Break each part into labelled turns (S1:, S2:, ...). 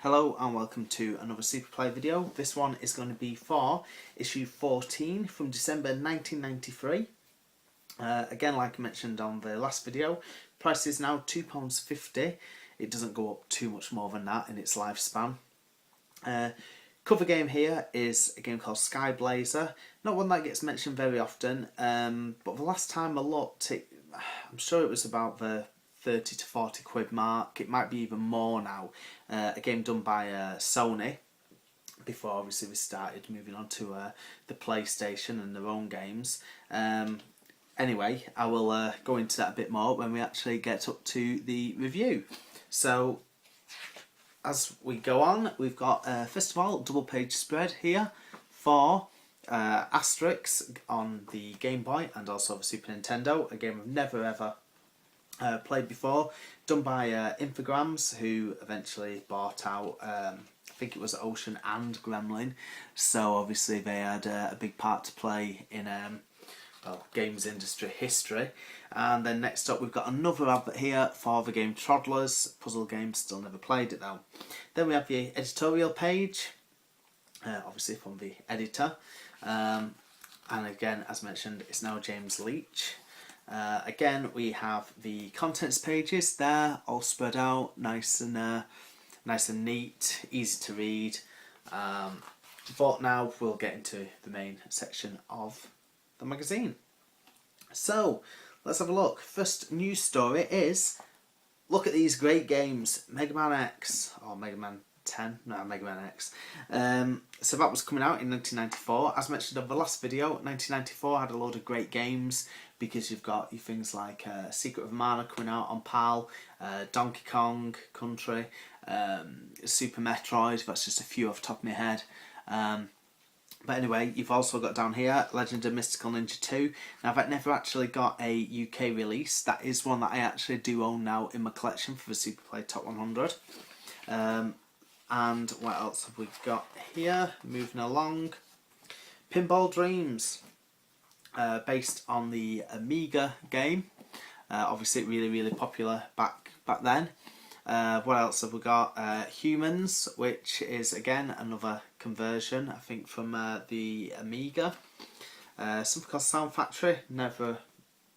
S1: Hello and welcome to another Super Play video. This one is going to be for issue 14 from December 1993. Again, like I mentioned on the last video, price is now £2.50. It doesn't go up too much more than that in its lifespan. Cover game here is a game called Skyblazer. Not one that gets mentioned very often, but the last time I looked, I'm sure it was about the 30 to 40 quid mark. It might be even more now. A game done by Sony, before obviously we started moving on to the PlayStation and their own games. Anyway, I will go into that a bit more when we actually get up to the review. So as we go on, we've got first of all double page spread here for Asterix on the Game Boy and also the Super Nintendo, a game I've never ever played before, done by Infogrames, who eventually bought out I think it was Ocean and Gremlin, so obviously they had a big part to play in games industry history. And then next up we've got another advert here for the game Toddlers, puzzle game, still never played it though. Then we have the editorial page, obviously from the editor, and again, as mentioned, it's now James Leach. Again, we have the contents pages there, all spread out, nice and neat, easy to read. But now we'll get into the main section of the magazine. So let's have a look. First news story is, look at these great games, Mega Man X, or Mega Man 10, no, Mega Man X. So that was coming out in 1994. As mentioned on the last video, 1994 had a load of great games, because you've got your things like Secret of Mana coming out on PAL, Donkey Kong Country, Super Metroid, that's just a few off the top of my head. But anyway, you've also got down here Legend of Mystical Ninja 2. Now that never actually got a UK release. That is one that I actually do own now in my collection for the Super Play Top 100. And what else have we got here? Moving along, Pinball Dreams. Based on the Amiga game, obviously really popular back then. What else have we got? Humans, which is again another conversion, I think, from the Amiga. Something called Sound Factory, never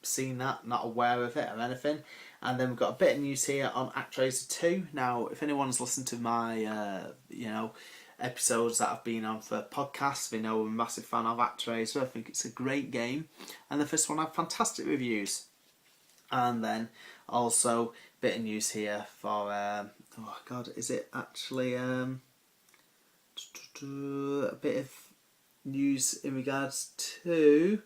S1: seen that, not aware of it or anything. And then we've got a bit of news here on ActRaiser 2. Now, if anyone's listened to my episodes that I've been on for podcasts, they know I'm a massive fan of ActRaiser. I think it's a great game, and the first one had fantastic reviews. And then also a bit of news here for oh god, is it actually a bit of news in regards to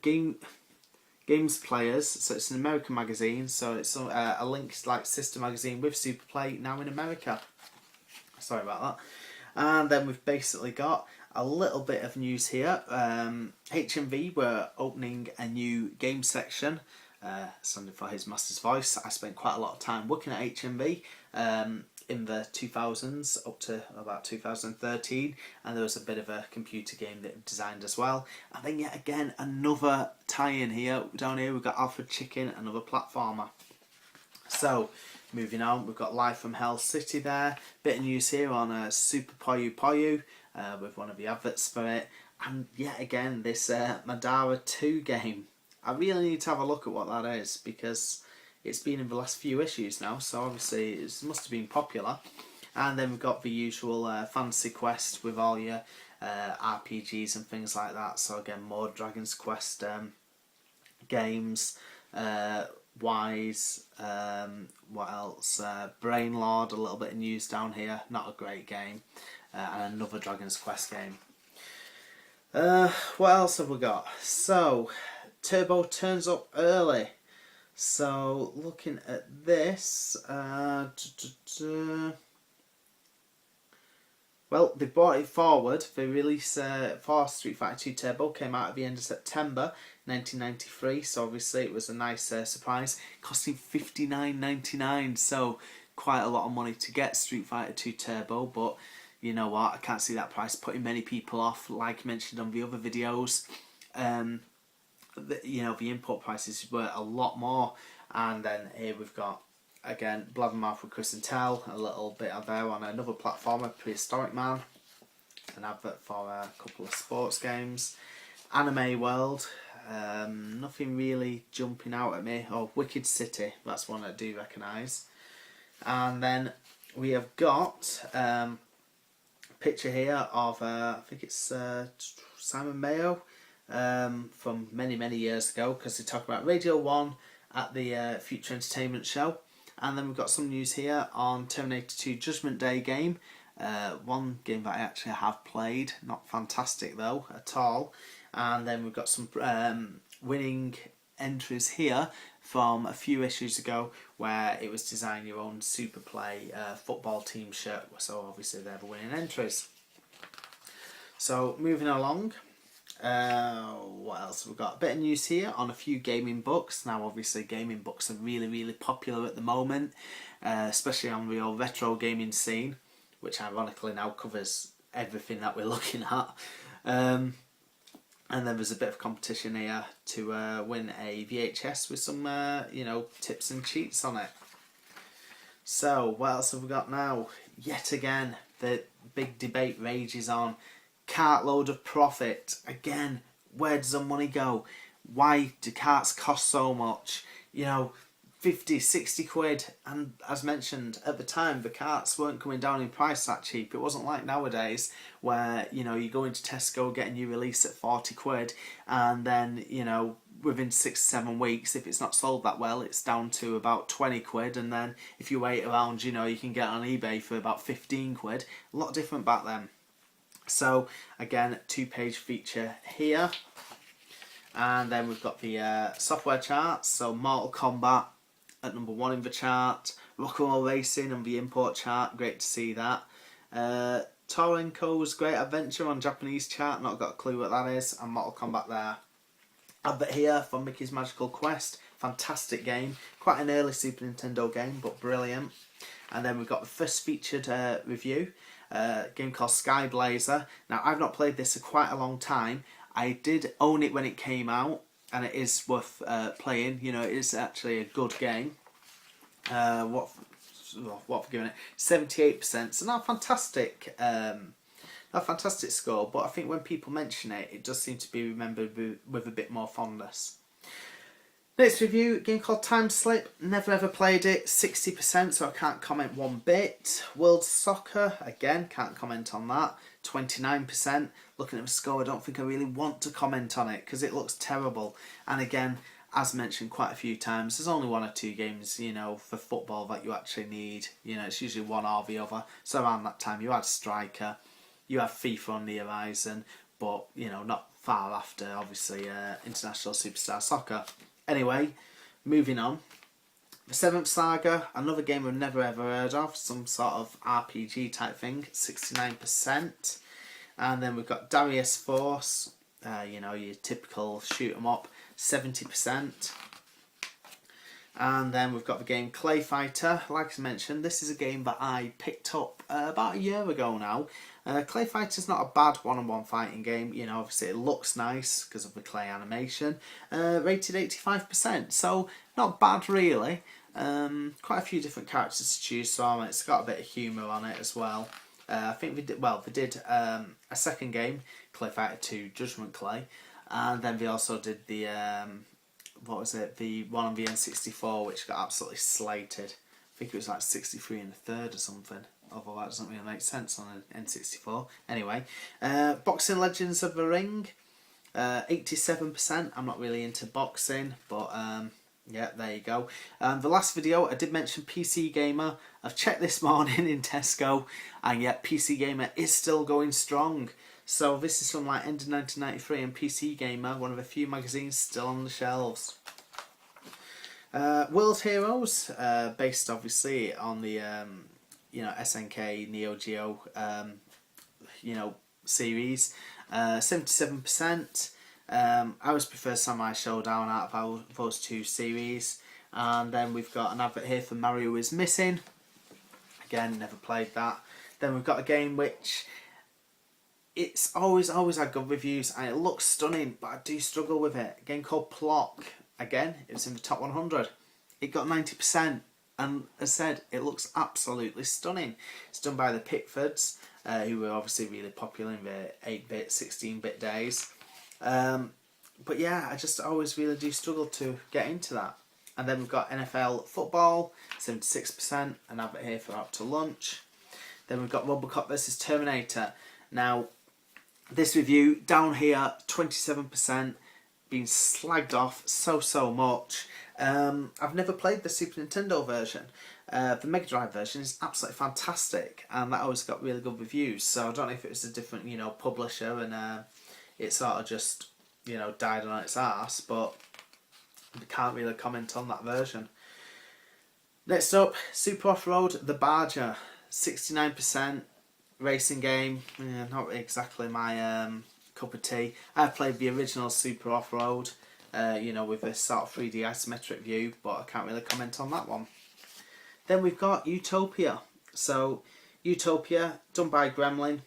S1: games players. So it's an American magazine, so it's a linked like sister magazine with Super Play now in America. Sorry about that. And then we've basically got a little bit of news here. HMV were opening a new game section, standing for His Master's Voice. I spent quite a lot of time working at HMV in the 2000s up to about 2013, and there was a bit of a computer game that I designed as well. And then yet again another tie-in here. Down here we've got Alfred Chicken, another platformer. So moving on, we've got Live from Hell City there. Bit of news here on Super Puyo Puyo with one of the adverts for it. And yet again, this Madara 2 game. I really need to have a look at what that is, because it's been in the last few issues now, so obviously it must have been popular. And then we've got the usual Fantasy Quest with all your RPGs and things like that. So again, more Dragon's Quest games. Wise, what else? Brainlord, a little bit of news down here, not a great game, and another Dragon's Quest game. What else have we got? So, Turbo turns up early. So, looking at this, well, they brought it forward. The release for Street Fighter 2 Turbo came out at the end of September 1993, so obviously it was a nice surprise, costing $59.99, so quite a lot of money to get Street Fighter 2 Turbo. But you know what, I can't see that price putting many people off. Like mentioned on the other videos, the import prices were a lot more. And then here we've got again, Blabbermouth with Chris and Tell, a little bit of there on another platformer, Prehistoric Man, an advert for a couple of sports games, Anime World, nothing really jumping out at me. Oh, Wicked City, that's one I do recognise. And then we have got a picture here of, I think it's Simon Mayo, from many years ago, because they talk about Radio 1 at the Future Entertainment Show. And then we've got some news here on Terminator 2 Judgment Day game. One game that I actually have played, not fantastic though at all. And then we've got some winning entries here from a few issues ago where it was design your own Super Play football team shirt, so obviously they're the winning entries. So moving along, what else we've got? A bit of news here on a few gaming books. Now obviously gaming books are really popular at the moment, especially on the old retro gaming scene, which ironically now covers everything that we're looking at. And then there's a bit of competition here to win a VHS with some tips and cheats on it. So what else have we got now? Yet again, the big debate rages on. Cartload of profit. Again, where does the money go? Why do carts cost so much? 50, 60 quid, and as mentioned at the time, the carts weren't coming down in price that cheap. It wasn't like nowadays where you go into Tesco, get a new release at 40 quid, and then within 6-7 weeks, if it's not sold that well, it's down to about 20 quid, and then if you wait around, you can get on eBay for about 15 quid. A lot different back then. So again, 2-page feature here, and then we've got the software charts. So Mortal Kombat at number 1 in the chart, Rock and Roll Racing on the import chart, great to see that. Torenko's Great Adventure on Japanese chart, not got a clue what that is, and Mortal Kombat there. Advert here for Mickey's Magical Quest, fantastic game, quite an early Super Nintendo game, but brilliant. And then we've got the first featured review, a game called Skyblazer. Now I've not played this for quite a long time. I did own it when it came out, and it is worth playing. It is actually a good game. What for giving it 78%, so not fantastic. A fantastic score, but I think when people mention it, it does seem to be remembered with a bit more fondness. Next review, a game called Time Slip. Never ever played it, 60%, so I can't comment one bit. World Soccer, again, can't comment on that, 29%. Looking at the score, I don't think I really want to comment on it because it looks terrible. And again, as mentioned quite a few times, there's only 1 or 2 games, for football that you actually need. It's usually one or the other. So around that time, you had Striker, you have FIFA on the horizon, but, not far after, obviously, International Superstar Soccer. Anyway, moving on. The Seventh Saga, another game I've never ever heard of, some sort of RPG type thing, 69%. And then we've got Darius Force, your typical shoot 'em up, 70%. And then we've got the game Clay Fighter. Like I mentioned, this is a game that I picked up about a year ago now. Clay Fighter's not a bad one-on-one fighting game. Obviously it looks nice because of the clay animation. Rated 85%, so not bad really. Quite a few different characters to choose from. It's got a bit of humour on it as well. I think they did a second game, Clay Fighter 2 Judgment Clay, and then they also did the the one on the N64, which got absolutely slated. I think it was like 63 and a third or something, although that doesn't really make sense on an N64. Anyway, Boxing Legends of the Ring, 87%. I'm not really into boxing, but yeah, there you go. The last video I did mention PC Gamer. I've checked this morning in Tesco, and yet PC Gamer is still going strong. So this is from like end of 1993, and PC Gamer, one of a few magazines still on the shelves. World Heroes, based obviously on the SNK Neo Geo series, 77%. I always prefer Samurai Showdown out of those 2 series. And then we've got an advert here for Mario is Missing. Again, never played that. Then we've got a game which it's always had good reviews and it looks stunning, but I do struggle with it. A game called Plock. Again, it's in the top 100. It got 90%. And as I said, it looks absolutely stunning. It's done by the Pickfords, who were obviously really popular in the 8-bit, 16-bit days. But yeah, I just always really do struggle to get into that. And then we've got NFL football, 76%, and I have it here for Out to Lunch. Then we've got Robocop vs Terminator. Now, this review down here, 27%, being slagged off so much. I've never played the Super Nintendo version. The Mega Drive version is absolutely fantastic, and that always got really good reviews. So I don't know if it was a different, publisher, and it sort of just, died on its arse. But I can't really comment on that version. Next up, Super Off-Road The Barger, 69%. Racing game, not exactly my cup of tea. I played the original Super Off-Road, with this sort of 3D isometric view, but I can't really comment on that one. Then we've got Utopia. So, Utopia, done by Gremlin.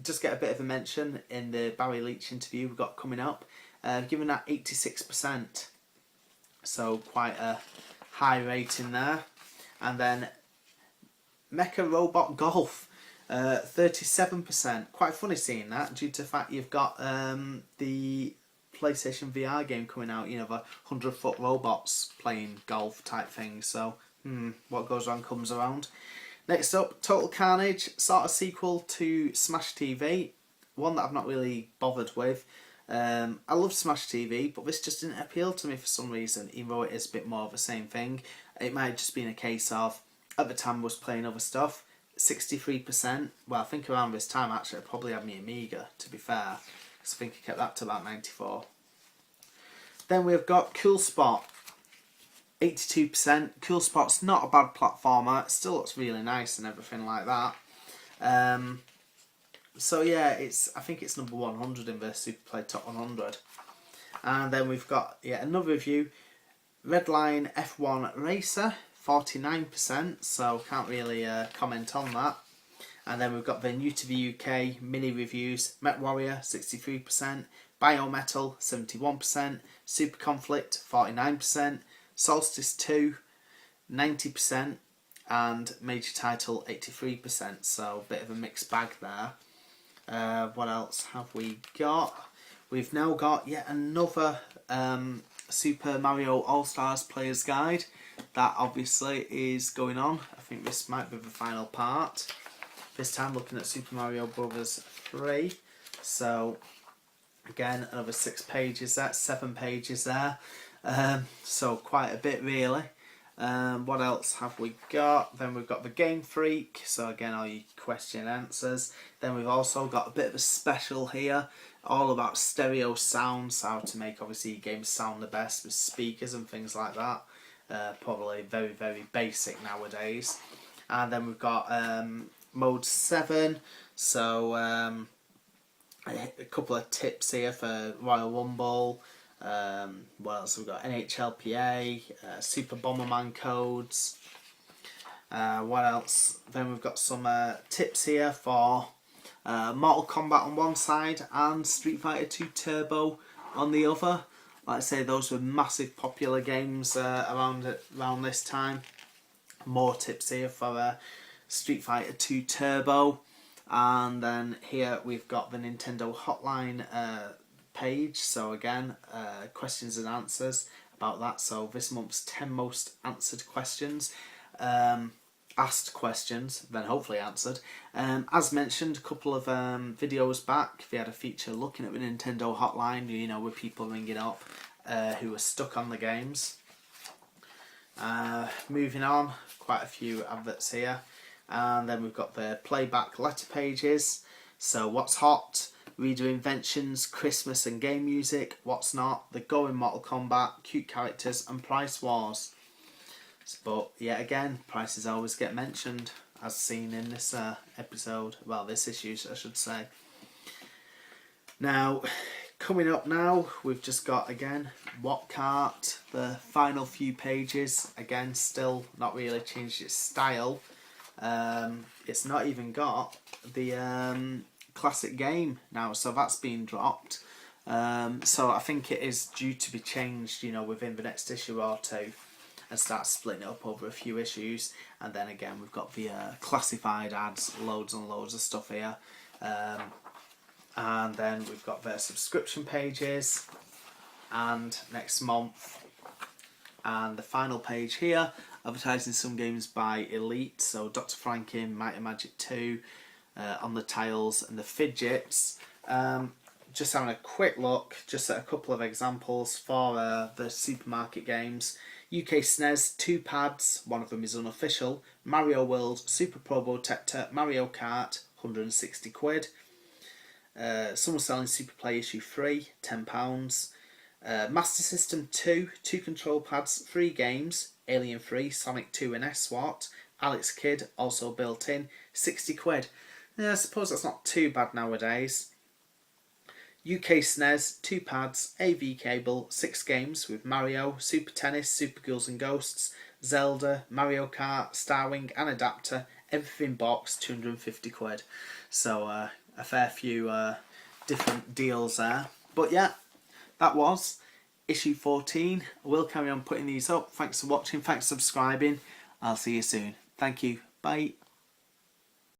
S1: Just get a bit of a mention in the Barry Leach interview we've got coming up. Given that 86%. So, quite a high rating there. And then Mecha Robot Golf, 37%. Quite funny seeing that, due to the fact you've got the PlayStation VR game coming out, the 100-foot robots playing golf type thing. So, what goes around comes around. Next up, Total Carnage, sort of sequel to Smash TV. One that I've not really bothered with. I love Smash TV, but this just didn't appeal to me for some reason, even though it is a bit more of the same thing. It might have just been a case of, at the time I was playing other stuff, 63%. Well, I think around this time actually I probably had my Amiga, to be fair, because I think I kept that to about 94. Then we've got Cool Spot, 82%. Cool Spot's not a bad platformer, it still looks really nice and everything like that. So yeah, I think it's number 100 in the Super Play Top 100. And then we've got another review, Redline F1 Racer, 49%, so can't really comment on that. And then we've got the new to the UK mini reviews, Met Warrior, 63%, Biometal, 71%, Super Conflict, 49%, Solstice 2, 90%, and Major Title, 83%, so a bit of a mixed bag there. What else have we got? We've now got yet another Super Mario All-Stars Player's Guide. That obviously is going on. I think this might be the final part. This time looking at Super Mario Bros. 3. So, again, another 6 pages there, 7 pages there. So, quite a bit really. What else have we got? Then we've got the Game Freak. So, again, all your question and answers. Then we've also got a bit of a special here, all about stereo sounds, how to make obviously games sound the best with speakers and things like that. Probably very basic nowadays. And then we've got mode 7, so a couple of tips here for Royal Rumble. What else have we got? NHLPA, Super Bomberman codes. What else? Then we've got some tips here for Mortal Kombat on one side and Street Fighter 2 Turbo on the other. Like I say, those were massive popular games around this time. More tips here for Street Fighter 2 Turbo. And then here we've got the Nintendo Hotline page. So again, questions and answers about that. So this month's 10 most answered questions. Asked questions, then hopefully answered. As mentioned a couple of videos back, they had a feature looking at the Nintendo Hotline, with people ringing up who were stuck on the games. Moving on, quite a few adverts here. And then we've got the playback letter pages. So what's hot, reader inventions, Christmas and game music, what's not, the Going Mortal Kombat, cute characters and price wars. But yet again, prices always get mentioned, as seen in this episode. Well, this issue, I should say. Now, coming up now, we've just got, again, What Cart, the final few pages. Again, still not really changed its style. It's not even got the classic game now, so that's been dropped. So I think it is due to be changed, within the next issue or two. and start splitting it up over a few issues. And then again we've got the classified ads, loads and loads of stuff here. And then we've got their subscription pages, and next month, and the final page here, advertising some games by Elite, so Dr. Franken, Might and Magic 2, on the tiles and the fidgets. Just having a quick look, just at a couple of examples for the supermarket games. UK SNES 2 pads, one of them is unofficial. Mario World, Super Probotector, Mario Kart, 160 quid. Someone selling Super Play issue 3, £10. Master System 2, 2 control pads, 3 games, Alien 3, Sonic 2 and S-SWAT, Alex Kidd, also built in, 60 quid. Yeah, I suppose that's not too bad nowadays. UK SNES, 2 pads, AV cable, 6 games with Mario, Super Tennis, Super Ghouls and Ghosts, Zelda, Mario Kart, Starwing and adapter, everything box, 250 quid. So a fair few different deals there. But yeah, that was issue 14. I will carry on putting these up. Thanks for watching, thanks for subscribing. I'll see you soon. Thank you. Bye.